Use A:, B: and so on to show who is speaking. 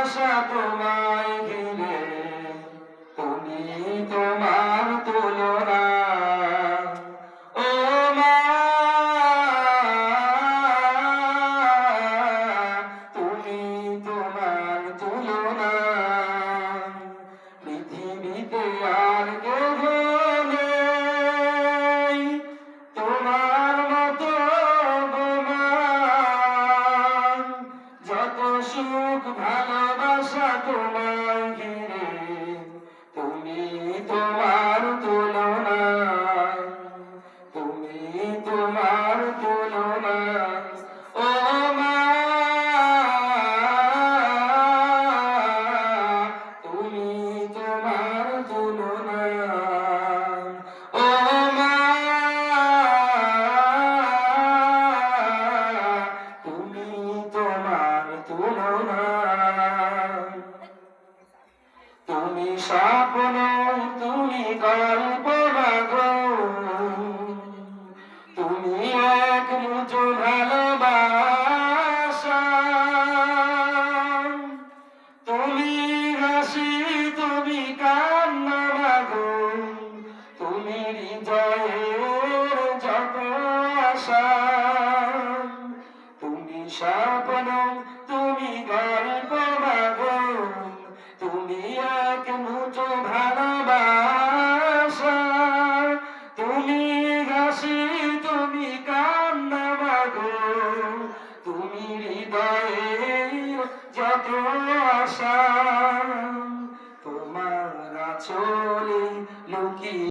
A: ভালোবাসা তোমায় ঘিরে, তুমি তোমার তুলনা। ও মা, তুমি তোমার তুলনা। পৃথিবীতে আর কেহ নেই তোমার মতো গো মা। যত সুখ ভালোবাসা তোমায় ঘিরে, তুমি তোমার তুলনা। তুমি তোমার তুলনা। ও মা, তুমি তোমার তুলনা। ও মা, তুমি তোমার তুলনা। তুমি স্বপ্ন, তুমি কল্পনা গো, তুমি এক মুঠো ভালোবাসা। তুমি হাসি, তুমি কান্না মাগো, তুমি হৃদয়ের যত আশা। তুমি স্বপ্ন, তুমি গল্প মাগো, তুমি এক মুঠো ভালোবাসা। তুমি হাসি, তুমি কান্না মাগো, তুমি হৃদয়ের যত আশা। তোমার আঁচলে লুকিয়ে